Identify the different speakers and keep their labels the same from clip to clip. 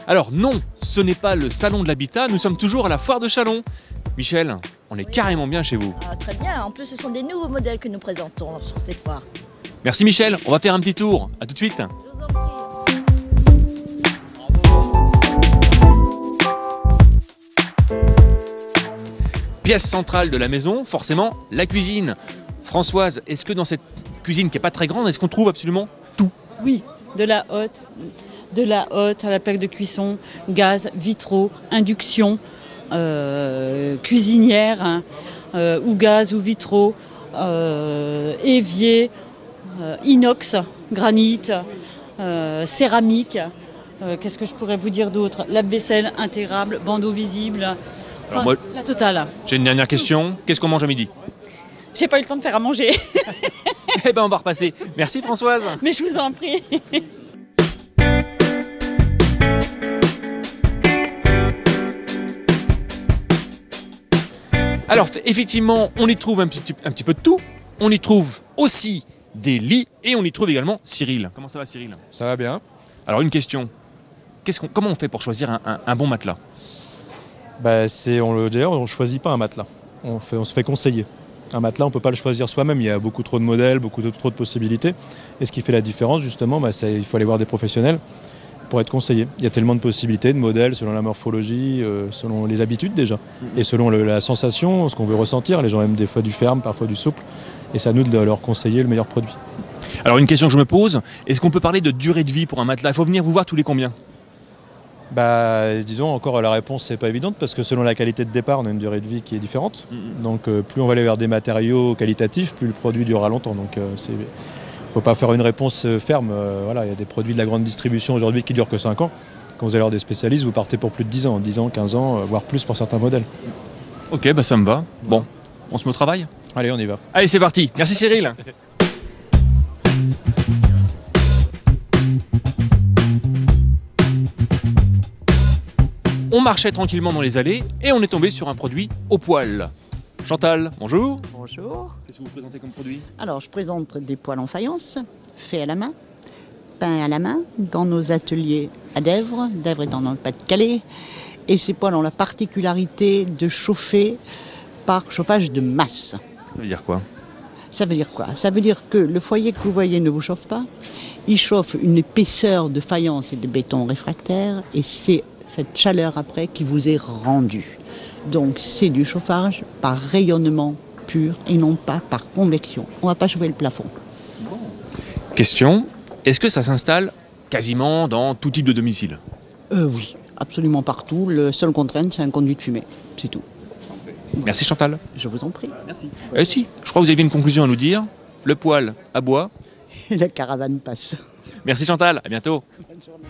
Speaker 1: Alors non, ce n'est pas le salon de l'habitat, nous sommes toujours à la foire de Châlons. Michel, on est carrément bien chez vous.
Speaker 2: Ah, très bien, en plus ce sont des nouveaux modèles que nous présentons sur cette foire.
Speaker 1: Merci Michel, on va faire un petit tour. À tout de suite.
Speaker 2: Je vous en prie.
Speaker 1: Pièce centrale de la maison, forcément, la cuisine. Françoise, est-ce que dans cette cuisine qui n'est pas très grande, est-ce qu'on trouve absolument tout?
Speaker 3: Oui, de la hotte à la plaque de cuisson, gaz, vitraux, induction, cuisinière, hein, ou gaz ou vitraux, évier, inox, granit, céramique. Qu'est-ce que je pourrais vous dire d'autre? Lave-vaisselle intégrable, bandeau visible, enfin,
Speaker 1: moi,
Speaker 3: la totale.
Speaker 1: J'ai une dernière question. Qu'est-ce qu'on mange à midi?
Speaker 3: J'ai pas eu le temps de faire à manger,
Speaker 1: Eh ben on va repasser. Merci Françoise.
Speaker 3: mais je vous en prie.
Speaker 1: Alors effectivement, on y trouve un petit peu de tout. On y trouve aussi des lits et on y trouve également Cyril. Comment ça va Cyril?
Speaker 4: Ça va bien.
Speaker 1: Alors une question. Comment on fait pour choisir un bon matelas?
Speaker 4: D'ailleurs, on ne choisit pas un matelas. On se fait conseiller. Un matelas, on ne peut pas le choisir soi-même. Il y a beaucoup trop de modèles, trop de possibilités. Et ce qui fait la différence, justement, il faut aller voir des professionnels pour être conseillé. Il y a tellement de possibilités, de modèles, selon la morphologie, selon les habitudes déjà. Et selon la sensation, ce qu'on veut ressentir. Les gens aiment des fois du ferme, parfois du souple. Et c'est à nous de leur conseiller le meilleur produit.
Speaker 1: Alors une question que je me pose, est-ce qu'on peut parler de durée de vie pour un matelas? Il faut venir vous voir tous les combien?
Speaker 4: Disons encore la réponse c'est pas évidente parce que selon la qualité de départ on a une durée de vie qui est différente. Donc plus on va aller vers des matériaux qualitatifs, plus le produit durera longtemps. Donc il ne faut pas faire une réponse ferme. Voilà, il y a des produits de la grande distribution aujourd'hui qui durent que 5 ans. Quand vous allez voir des spécialistes, vous partez pour plus de 10 ans, 10 ans, 15 ans, voire plus pour certains modèles.
Speaker 1: Ok, ça me va. Bon, on se met au travail?
Speaker 4: Allez, on y va.
Speaker 1: Allez, c'est parti. Merci Cyril. On marchait tranquillement dans les allées et on est tombé sur un produit au poêle. Chantal, bonjour.
Speaker 2: Bonjour.
Speaker 1: Qu'est-ce que vous présentez comme produit?
Speaker 2: Alors je présente des poêles en faïence, faits à la main, peints à la main, dans nos ateliers à Dèvres. Dèvres étant dans le Pas-de-Calais. Et ces poêles ont la particularité de chauffer par chauffage de masse.
Speaker 1: Ça veut dire quoi?
Speaker 2: Ça veut dire quoi? Ça veut dire que le foyer que vous voyez ne vous chauffe pas. Il chauffe une épaisseur de faïence et de béton réfractaire et c'est cette chaleur après qui vous est rendue. Donc c'est du chauffage par rayonnement pur et non pas par convection. On ne va pas chauffer le plafond.
Speaker 1: Question, est-ce que ça s'installe quasiment dans tout type de domicile?
Speaker 2: Oui, absolument partout. Le seul contrainte, c'est un conduit de fumée. C'est tout.
Speaker 1: Merci Chantal.
Speaker 2: Je vous en prie.
Speaker 1: Merci. Si, je crois que vous avez une conclusion à nous dire. Le poêle à bois.
Speaker 2: Et la caravane passe.
Speaker 1: Merci Chantal, à bientôt.
Speaker 2: Bonne journée.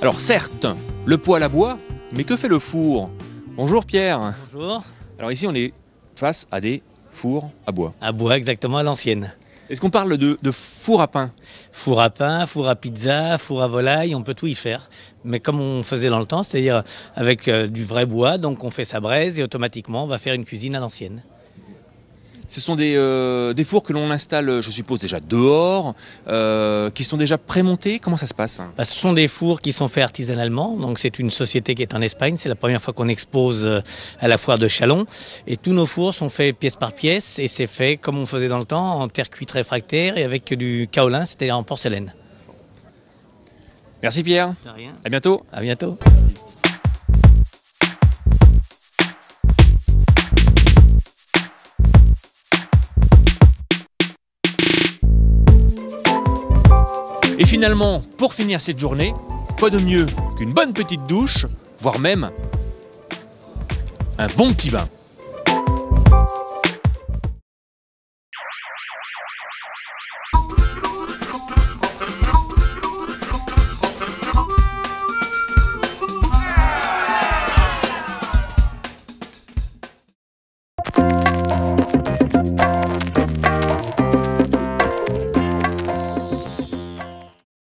Speaker 1: Alors certes, le poêle à bois, mais que fait le four? Bonjour Pierre.
Speaker 5: Bonjour.
Speaker 1: Alors ici on est face à des fours à bois.
Speaker 5: À bois, exactement, à l'ancienne.
Speaker 1: Est-ce qu'on parle de four à pain?
Speaker 5: Four à pain, four à pizza, four à volaille, on peut tout y faire. Mais comme on faisait dans le temps, c'est-à-dire avec du vrai bois, donc on fait sa braise et automatiquement on va faire une cuisine à l'ancienne.
Speaker 1: Ce sont des fours que l'on installe, je suppose, déjà dehors, qui sont déjà prémontés. Comment ça se passe?
Speaker 5: Ce sont des fours qui sont faits artisanalement. Donc c'est une société qui est en Espagne. C'est la première fois qu'on expose à la foire de Châlons. Et tous nos fours sont faits pièce par pièce. Et c'est fait comme on faisait dans le temps, en terre cuite réfractaire et avec du kaolin, c'était en porcelaine.
Speaker 1: Merci Pierre.
Speaker 5: De rien.
Speaker 1: À bientôt.
Speaker 5: À bientôt.
Speaker 1: Et finalement, pour finir cette journée, quoi de mieux qu'une bonne petite douche, voire même un bon petit bain.